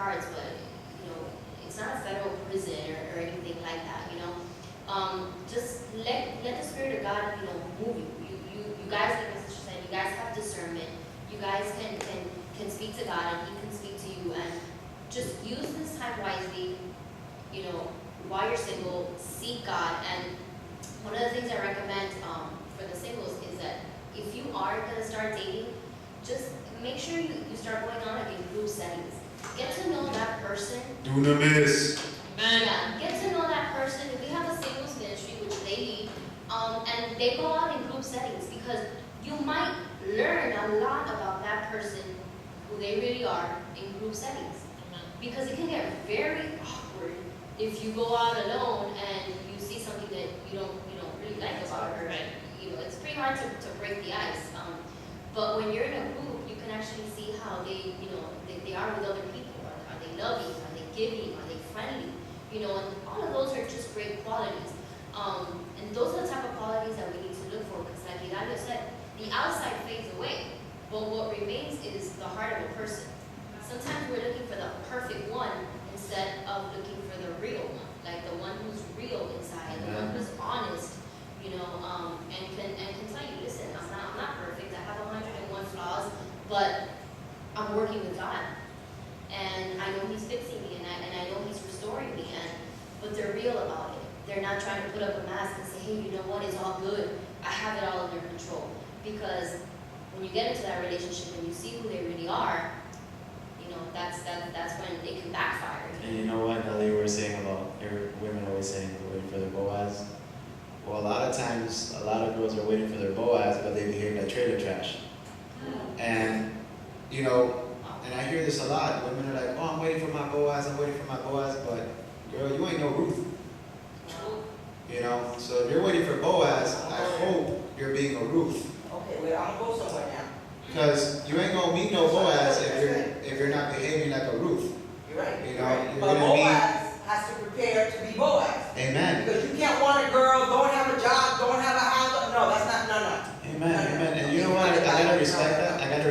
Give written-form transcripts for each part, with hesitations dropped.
cards, but it's not a federal prison or anything like that. Just let the Spirit of God move you. You guys, like my sister said, you guys have discernment. You guys can speak to God and He can speak to you, and just use this time wisely. While you're single, seek God. And one of the things I recommend for the singles is that if you are going to start dating, just make sure you start going on like in group settings. Get to know that person. Dunamis. Yeah, get to know that person. If we have a singles ministry, which they lead, and they go out in group settings, because you might learn a lot about that person, who they really are, in group settings. Because it can get very awkward if you go out alone and you see something that you don't really like about her. Right. It's pretty hard to break the ice. But when you're in a group, you can actually see how they are with other people. Are they loving? Are they giving? Are they friendly? And all of those are just great qualities. And those are the type of qualities that we need to look for, because like Hilario said, the outside fades away, but what remains is the heart of a person. Sometimes we're looking for the perfect one instead of looking for the real one, like the one who's real inside, the one who's honest, and can tell you, listen, I'm not perfect. I have 101 flaws, but I'm working with God, and I know He's fixing me, and I know He's restoring me, but they're real about it. They're not trying to put up a mask and say, hey, you know what, it's all good. I have it all under control. Because when you get into that relationship and you see who they really are, that's when it can backfire. And you know what, Nelly, you were saying about women always saying they're waiting for their Boaz. Well, a lot of times, a lot of girls are waiting for their Boaz, but they behave like trailer trash. And, and I hear this a lot. Women are like, oh, I'm waiting for my Boaz, but girl, you ain't no Ruth. So if you're waiting for Boaz, I hope you're being a Ruth. Okay, wait, I'm gonna go somewhere now. Because you ain't gonna meet no Boaz if you're not behaving like a Ruth. You're right. You're but gonna Boaz has to prepare to be Boaz. Amen. Because you can't want a girl, don't have a job, don't have a house. No, that's not, no. Amen. And you know what? I gotta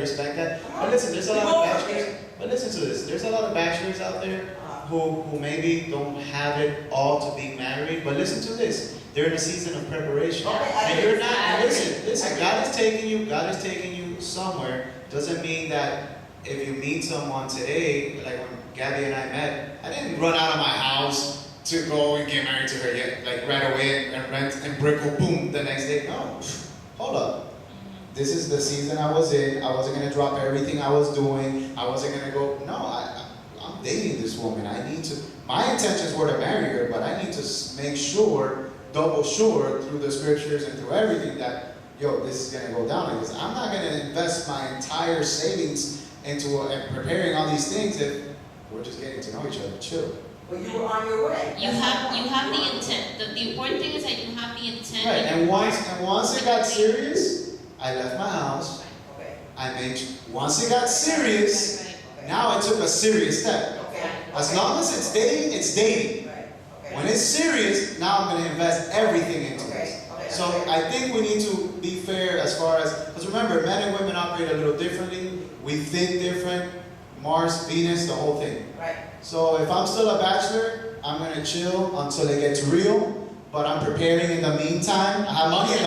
respect that. But listen, there's a lot of bachelors. But listen to this. There's a lot of bachelors out there who maybe don't have it all to be married. But listen to this. They're in a season of preparation. And you're not. And listen. God is taking you somewhere. Doesn't mean that if you meet someone today, like when Gabby and I met, I didn't run out of my house to go and get married to her yet, like right away and rent and brickle, boom, the next day. No, hold up. This is the season I was in. I wasn't going to drop everything I was doing. I wasn't going to go, no, I'm dating this woman. My intentions were to marry her, but I need to make sure, double sure through the scriptures and through everything that, this is going to go down like this. I'm not going to invest my entire savings into preparing all these things if we're just getting to know each other. Chill. But you were on your way. You have the intent. The important thing is that you have the intent. Right, and once it got serious, I left my house. Okay. Once it got serious, now I took a serious step. Okay. As long as it's dating, it's dating. Right. Okay. When it's serious, now I'm going to invest everything into this. Okay. So I think we need to be fair as far as, because remember, men and women operate a little differently. We think different. Mars, Venus, the whole thing. Right. So if I'm still a bachelor, I'm going to chill until it gets real. But I'm preparing in the meantime. I have money in